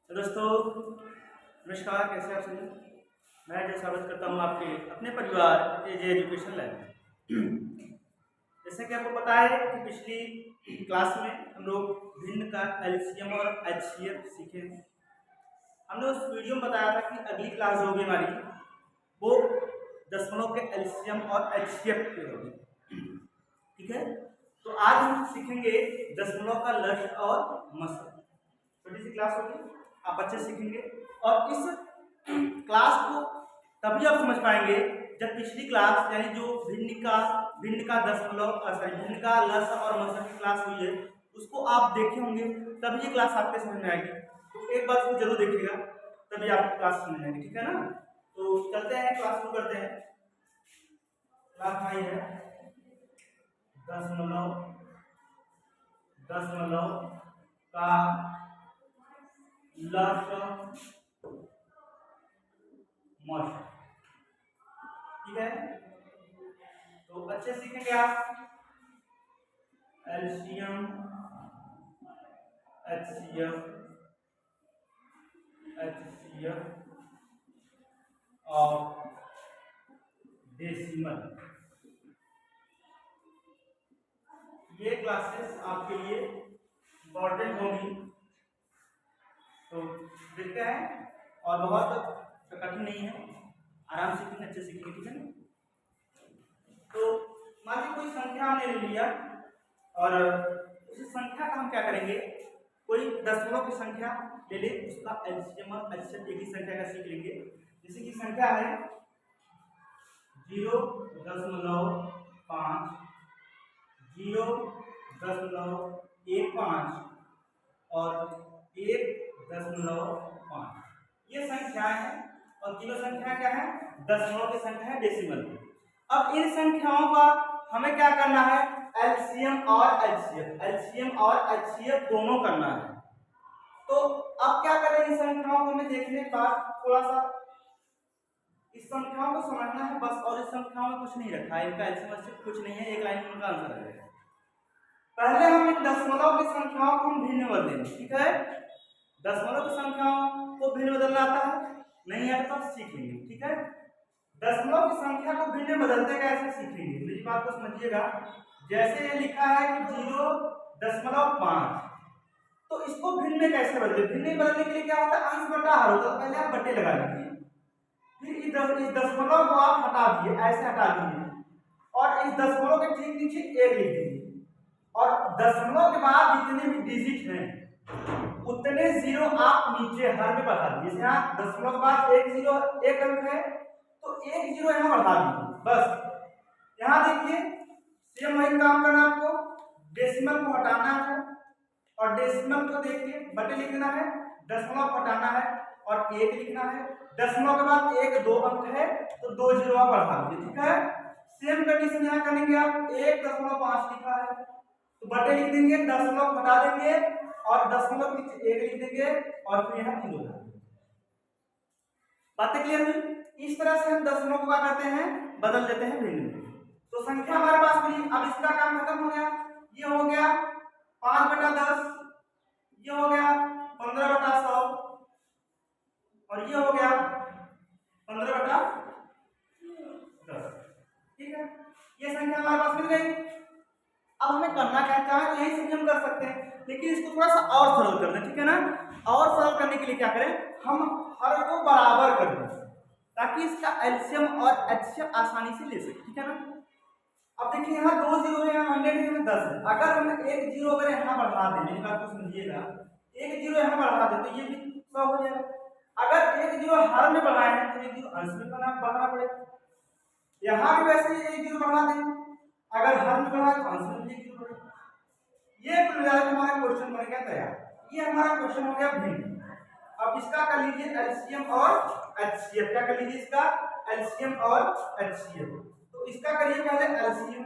तो दोस्तों नमस्कार, कैसे आप सभी। मैं जो स्वागत करता हूँ आपके अपने परिवार एजे एजुकेशन लैब में। जैसे कि आपको पता है कि पिछली क्लास में हम लोग भिन्न का एलसीएम और एचसीएफ सीखे हैं। हमने उस वीडियो में बताया था कि अगली क्लास जो होगी हमारी वो दशमलव के एलसीएम और एचसीएफ की होगी। ठीक है, तो आज हम सीखेंगे दशमलव का लक्ष्य और मसल। छोटी सी क्लास होगी, आप बच्चे सीखेंगे और इस क्लास को तभी आप समझ पाएंगे जब पिछली क्लास यानी जो भिन्न का दशमलव भिन्न का लक्ष्य और मसल की क्लास हुई है उसको आप देखे होंगे, तभी ये क्लास आपके समझ में आएगी। तो एक बार उसको जरूर देखिएगा, तभी आपकी क्लास समझ में आएगी। ठीक है ना, तो चलते हैं, क्लास शुरू करते हैं। क्लास हमारी है दशमलव का लक्ष्य मसल। ठीक है, तो अच्छे सीखेंगे आप एलसीएम एचसीएफ और डेसिमल। ये क्लासेस आपके लिए इम्पोर्टेंट होंगी, तो देखते हैं। और बहुत कठिन नहीं है, आराम से सीखेंगे, अच्छे सीखेंगे। ठीक है ना, तो मान लीजिए कोई संख्या हमने ले लिया और उस संख्या का हम क्या करेंगे, कोई दशमलव की संख्या ले ले, उसका एलसीएम और एचसीएफ एक ही संख्या का सीख लेंगे। जैसे कि संख्या है 0.5, 0.15 और 1.5। ये संख्याएं हैं और तीनों संख्या क्या है, दशमलव की संख्या है, डेसिमल। अब इन संख्याओं का हमें क्या करना है, एलसीएम और एचसीएफ दोनों करना है। तो अब क्या करें, इन संख्याओं को हमें देखने के बाद थोड़ा सा इस संख्याओं को समझना है बस, और इस संख्याओं में कुछ नहीं रखा है, इनका एलसीएम एचसीएफ कुछ नहीं है, एक लाइन में उनका आंसर है। पहले हम इन दशमलव की संख्याओं को हम भिन्न बदलेंगे। ठीक है, दशमलव की संख्याओं को भिन्न बदलना आता है, नहीं आता तो सीख लेंगे। ठीक है, दशमलव की संख्या को भिन्न बदलते कैसे सीखेंगे, मेरी बात को समझिएगा। जैसे ये लिखा है कि 0.5, तो इसको भिन्न में कैसे बदले, भिन्न में बदलने के लिए क्या होता है, अंश बटा हर होता है। पहले आप बटे लगा लीजिए, फिर इस दशमलव को आप हटा दिए, ऐसे हटा दिए और इस दशमलव के ठीक नीचे एक लिख दीजिए और दशमलव के बाद जितने भी डिजिट हैं उतने जीरो आप नीचे हर में बढ़ा दीजिए। यहाँ दशमलव के बाद एक अंक है तो एक जीरो यहाँ बढ़ा दीजिए बस। यहाँ देखिए सेम वही काम करना, आपको डेसिमल को हटाना है और डेसिमल को देखिए बटे लिखना है, दशमलव को हटाना है और एक लिखना है। दशमलव के बाद एक दो अंक है तो दो जीरो आप बढ़ा दीजिए। ठीक है, सेम कंडीशन यहाँ करेंगे आप। 1.5 लिखा है तो बटे लिख देंगे, दशमलव हटा देंगे और दशमलव के नीचे एक लिख देंगे और फिर यहाँ जीरो लगा देंगे। बातें क्लियर हुई। इस तरह से हम दशमलव को क्या करते हैं, बदल देते हैं भिन्न में। तो संख्या हमारे पास मिली, अब इसका काम खत्म हो गया। ये हो गया 5/10, ये हो गया 15/100 और ये हो गया 15/10। ठीक है, ये संख्या हमारे पास मिल गई। अब हमें करना क्या है, तो यही से हम कर सकते हैं, लेकिन इसको थोड़ा सा और सरल कर दें। ठीक है ना, और सरल करने के लिए क्या करें, हम हर को बराबर कर दें ताकि इसका एलसीएम और एचसीएफ आसानी से ले सके। ठीक है ना, अब देखिए यहाँ 2 जीरो है, यहाँ 100 है, यहाँ 10 है। अगर हम एक जीरो अगर यहाँ बढ़ा दें, मेरी बात को समझिएगा, एक जीरो यहाँ बढ़ा दें तो ये भी 100 हो जाएगा। अगर एक जीरो हर में बढ़ाए हैं तो एक जीरो अंश में बढ़ाना पड़ेगा। यहाँ भी वैसे ही एक जीरो बढ़ा दें, अगर हर में बढ़ाए तो अंश में भी एक जीरो बढ़ेगा। ये कुल मिलाकर हमारा क्वेश्चन बन गया तैयार। ये हमारा क्वेश्चन हो गया भिन्न। अब इसका कर लीजिए एलसीएम और एचसीएफ, क्या कर लीजिए इसका एलसीएम और एचसीएफ। तो इसका करिए पहले एलसीएम,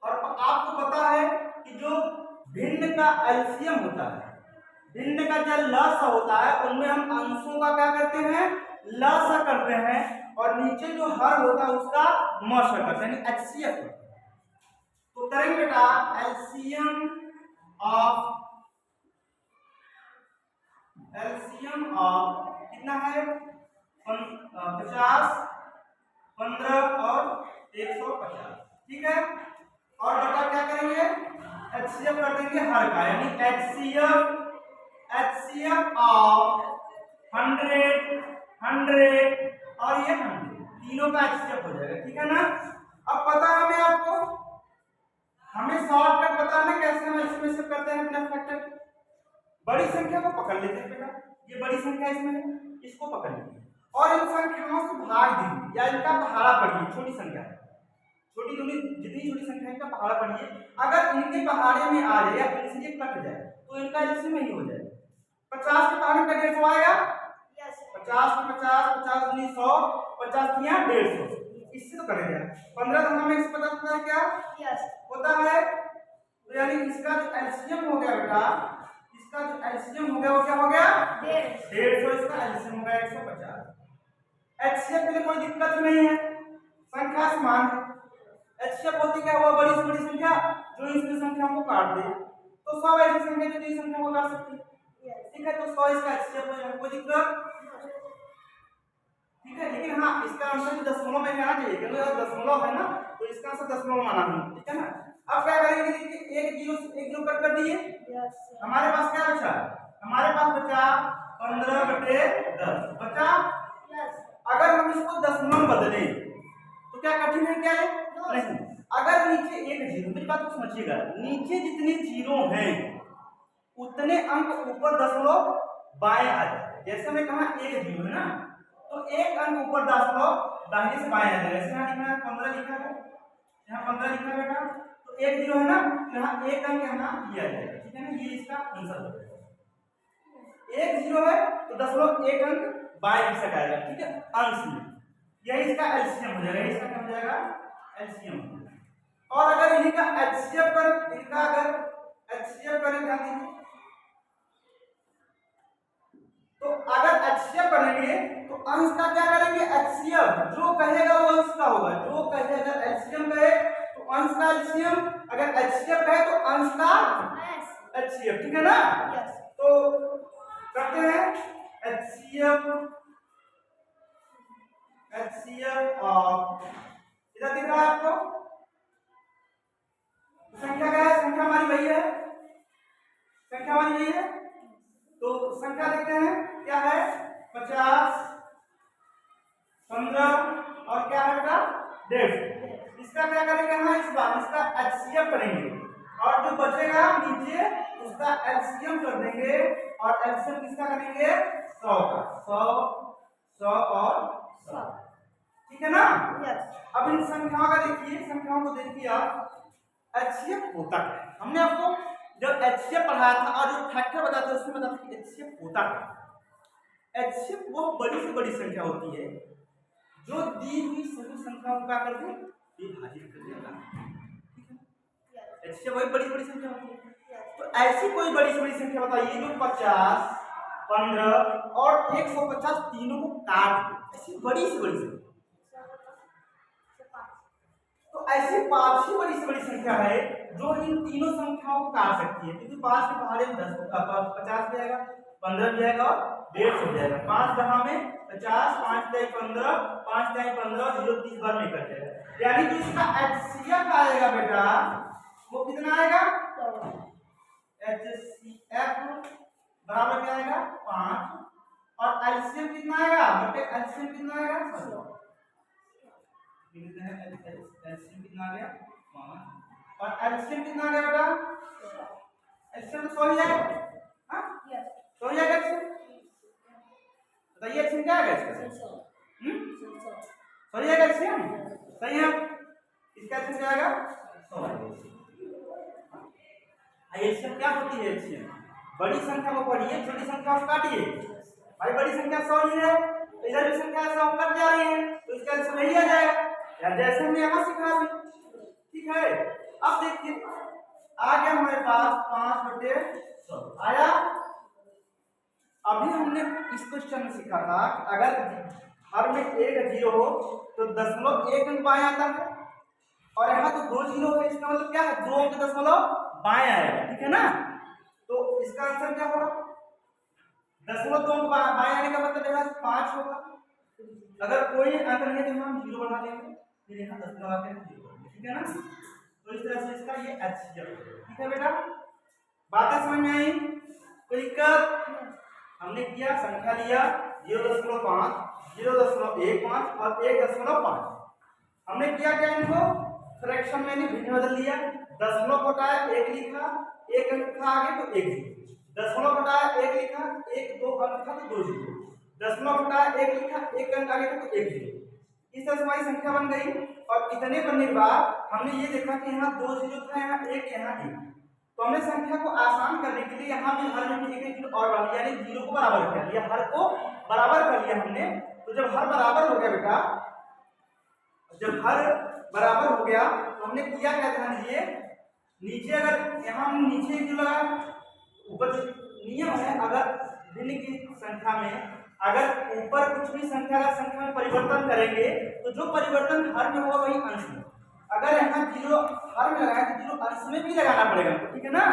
और आपको पता है कि जो भिन्न का एलसीएम होता है, भिन्न का जो लसा होता है उनमें हम अंशों का क्या करते हैं, लसा करते हैं और नीचे जो हर होता है उसका मसा करते हैं, एचसीएफ। तो करेंगे बेटा एलसीएम ऑफ ऑफ कितना है 50, 15 और 150, ठीक है। और बटा क्या करेंगे HCF कर देंगे हर का, यानी HCF ऑफ 100, 100 और ये 100 तीनों का HCF हो जाएगा, ठीक है ना। अब पता है हमें, आपको हमें शॉर्टकट पता है ना कैसे हम इसमें से करते हैं बिना फैक्टर। बड़ी संख्या को पकड़ लेते हैं बेटा, ये बड़ी संख्या इसमें है, इसको पकड़ लीजिए और इन संख्याओं से भाग दीजिए या इनका पहाड़ा पढ़िए। छोटी संख्या है, छोटी दूरी जितनी छोटी संख्या है इनका पहाड़ा पढ़िए। अगर इनके पहाड़े में आ जाए या इनसे ये कट जाए तो इनका एलसीएम ही हो जाए। 50 के पहाड़े का 150 आएगा, 50 में 50, 50 दूनी 100, 50 किया 150, इससे तो कटेगा। 15 दूना में 150 होता है क्या होता है, तो यानी इसका जो एलसीएम हो गया बेटा, इसका जो एलसीएम हो गया वो क्या हो गया 150, इसका एलसीएम हो गया 150। एचसीएफ के लिए कोई दिक्कत नहीं है, संख्या समान है। एचसीएफ होती क्या हुआ बड़ी से बड़ी संख्या जो इसकी संख्या को काट दे, तो 100 ऐसी संख्या जो इस संख्या को काट सकती है, ठीक है। तो 100 इसका एचसीएफ हो जाएगा, कोई दिक्कत, ठीक है। लेकिन हाँ इसका आंसर भी दशमलव में आना चाहिए, क्योंकि अगर दशमलव है ना तो इसका आंसर दशमलव माना है, ठीक है ना। अब क्या करेंगे, देखिए एक जीरो कट कर दिए, हमारे पास क्या बचा, हमारे पास बचा 15/10 बचा। अगर हम इसको दशमलव बदलें तो क्या कठिन है, क्या है नहीं। अगर नीचे एक जीरो, मेरी बात को समझिएगा, नीचे जितने जीरो हैं उतने अंक ऊपर दशमलव बाएं आ जाए। जैसे मैं कहा एक जीरो है ना, तो एक अंक ऊपर दशमलव दाहिने से बाएं आ जाए। जैसे यहाँ लिखा है 15 लिखा है, यहाँ 15 लिखा है बेटा, तो एक जीरो है ना, यहाँ एक अंक यहाँ लिया जाएगा, ठीक है ना। ये इसका आंसर हो जाएगा। एक जीरो है तो दशमलव एक अंक बाएं दिशा का आएगा, ठीक है, अंश में। यही इसका एलसीएम हो जाएगा, इसका क्या हो जाएगा एलसीएम। और अगर इन्हीं का एचसीएफ पर, इनका अगर एचसीएफ करें, ध्यान दीजिए, तो अगर एचसीएफ करेंगे तो अंश का क्या करेंगे एचसीएफ, जो कहेगा वो अंश का होगा। जो कहे अगर एलसीएम कहे तो अंश का एलसीएम, अगर एचसीएफ कहे तो अंश का एचसीएफ, ठीक है ना। तो करते हैं HCF ऑफ, इधर दिख रहा है आपको संख्या क्या है, संख्या हमारी वही है, संख्या हमारी वही है। तो संख्या देखते हैं क्या है 50, 15 और क्या है बेटा 150। इसका क्या करेंगे हम, इस बार इसका HCF करेंगे और जो बचेगा नीचे उसका एलसीएम कर देंगे और एलसीएम किसका करेंगे 100 का, 100 और 100, ठीक है ना। अब इन संख्याओं का देखिए, संख्याओं को देखिए आप, एचसीएफ होता है, हमने आपको जब एचसीएफ पढ़ाया था और जो फैक्टर बताया था उसमें बताया था कि एचसीएफ होता है। एचसीएफ वो बड़ी से बड़ी संख्या होती है जो दी हुई सभी संख्याओं को क्या कर दे विभाजित कर देगा, ठीक है। एचसीएफ वही बड़ी से बड़ी संख्या होती है। तो ऐसी कोई बड़ी से बड़ी संख्या बताइए जो 50, 15 और 150 तीनों को काट दे, ऐसी बड़ी से बड़ी संख्या। तो ऐसी 5 ही बड़ी से बड़ी संख्या है जो इन तीनों संख्याओं को काट सकती है, क्योंकि 5 के पहाड़े में 50 भी आएगा, 15 भी आएगा और 150 भी आएगा। 5 दहा में 50, 5 दाई 15, 5 दाई 15, 0 30 बार में कट जाएगा। यानी कि इसका एचसीएफ आएगा बेटा वो कितना आएगा, एचसीएफ बराबर क्या आएगा 5, और एलसीएम कितना आएगा बटे एलसीएम कितना आएगा 100, एलसीएम कितना आ गया 5 और एलसीएम कितना आ गया बेटा, एलसीएम तो 100 ही आएगा, हां 100 ही आएगा। बताइए एलसीएम क्या आएगा इसका 100 ही आएगा एलसीएम, सही है। इसका एलसीएम क्या आएगा 100। एलसीएम क्या होती है, एलसीएम बड़ी संख्या को पढ़िए, छोटी संख्या को काटिए। भाई बड़ी संख्या 100 ही है, इधर भी संख्या 100 कट जा रही है तो इसका एलसीएम यही आ जाएगा, या जैसे हमने यहाँ सिखा दी, ठीक है। अब देखिए आ गया हमारे पास 5/100 आया। अभी हमने इस क्वेश्चन में सीखा था कि अगर हर में एक जीरो हो तो दशमलव एक अंक बाएं आता है, और यहाँ तो 2 जीरो है, इसका मतलब क्या है 2 अंक दशमलव बाएं आएगा, ठीक है ना। तो इसका आंसर क्या होगा दशमलव 2 बाएं आने का मतलब यहाँ 5 होगा। अगर कोई अंक नहीं है तो हम 0 बढ़ा लेंगे, फिर यहाँ 10 लगाते हैं 0, ठीक है ना। तो इस तरह से इसका ये HCF, ठीक है बेटा, बातें समझ में आई? कोई दिक्कत? हमने किया, संख्या लिया 0.5, 0.15 और 1.5। हमने किया क्या, इनको फ्रैक्शन में भिन्न बदल लिया। दशमलव घटाया 1 लिखा, 1 अंक था आगे तो 1 जीरो। दशमलव घटाया 1 लिखा, 1 2 अंक था तो 2 जीरो। दशमलव घटाया 1 लिखा, 1 अंक आगे था तो 1 जीरो। इस तरह से हमारी संख्या बन गई। और इतने बनने के बाद हमने ये देखा कि यहाँ 2 जीरो था, यहाँ 1, यहाँ 1। तो हमने संख्या को आसान करने के लिए यहाँ भी हर में एक जीरो और डाल दिया, यानी जीरो को बराबर कर लिया, हर को बराबर कर लिया हमने। तो जब हर बराबर हो गया बेटा, जब हर बराबर हो गया तो हमने किया क्या, ध्यान दीजिए, नीचे अगर यहाँ हम नीचे जो लगा, ऊपर नियम है, अगर भिन्न की संख्या में अगर ऊपर कुछ भी संख्या में परिवर्तन करेंगे तो जो परिवर्तन हर में होगा वही अंश में। अगर यहाँ जीरो हर में लगाए तो जीरो अंश में भी लगाना पड़ेगा, ठीक है ना,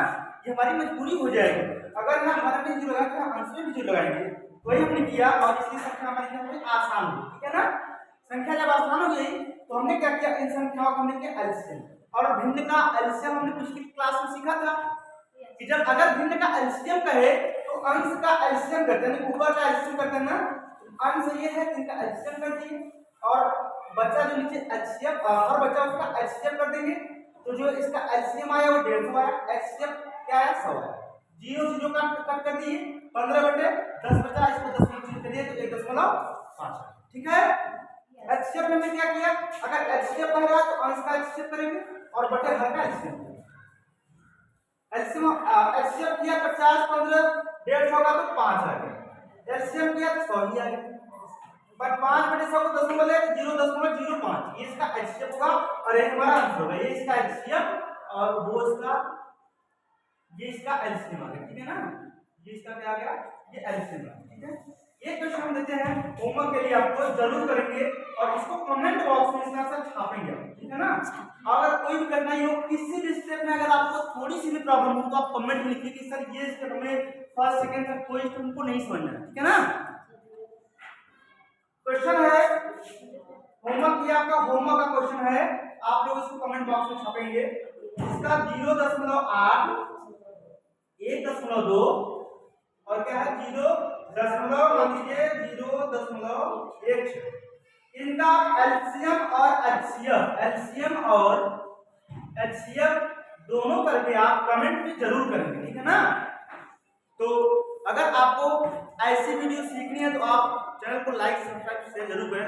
ये हमारी मजबूरी हो जाएगी। अगर यहाँ हर में जीरो लगाए तो अंश में भी जीरो लगाएंगे, वही हमने किया। और इसलिए संख्या हमारी आसान हो, ठीक है ना। संख्या जब आसान हो गई तो हमने क्या किया, इन संख्याओं को हमने किया एलसीएम। और भिन्न का एलसीएम हमने पिछली क्लास में सीखा था कि जब अगर भिन्न का एलसीएम कहे तो अंश का एलसीएम करते हैं, ऊपर का एलसीएम करते हैं ना, अंश ये है इनका एलसीएम कर दिए और बच्चा जो नीचे एचसीएफ और बच्चा उसका एचसीएफ कर देंगे। तो जो इसका एलसीएम आया वो 150 आया, एचसीएफ क्या आया 100 आया। 0 0 का कट कर दिए, 15/10 बचा, इसको 10 में चेंज कर दिए तो 1.5, ठीक है। एचसीएफ में हमने क्या किया, अगर एचसीएफ बन रहा तो अंश का एचसीएफ करेंगे और बटे हर का एचसीएफ। एचसीएफ किया 50 15 150 का तो 5 आ गया, एचसीएफ किया तो 100 ही आ गया। बट 5/100 को 10 बोले 0.05, ये इसका एचसीएफ होगा और ये हमारा आंसर होगा। ये इसका एचसीएफ और वो इसका, ये इसका एलसीएम आ गया, ठीक है ना। ये इसका क्या आ गया, ये एलसीएम आ गया, ठीक है। ये क्वेश्चन हम देते हैं होमवर्क के लिए, आपको जरूर करेंगे और इसको कमेंट बॉक्स में इस तरह से छापेंगे, ठीक है ना। अगर कोई भी कठिनाई हो, किसी भी स्टेप में अगर आपको थोड़ी सी भी प्रॉब्लम हो तो आप कमेंट में लिखिए कि सर ये स्टेप हमें फर्स्ट सेकंड तक कोई स्टेप हमको नहीं समझना है, ठीक है ना। क्वेश्चन है होमवर्क, ये आपका होमवर्क का क्वेश्चन है, आप लोग इसको कमेंट बॉक्स में छापेंगे। इसका 0.8 1.2 और क्या है 0.1, इनका एलसीएम और एचसीएफ दोनों करके आप कमेंट में जरूर करेंगे, ठीक है ना। तो अगर आपको ऐसी वीडियो सीखनी है तो आप चैनल को लाइक सब्सक्राइब शेयर जरूर करें।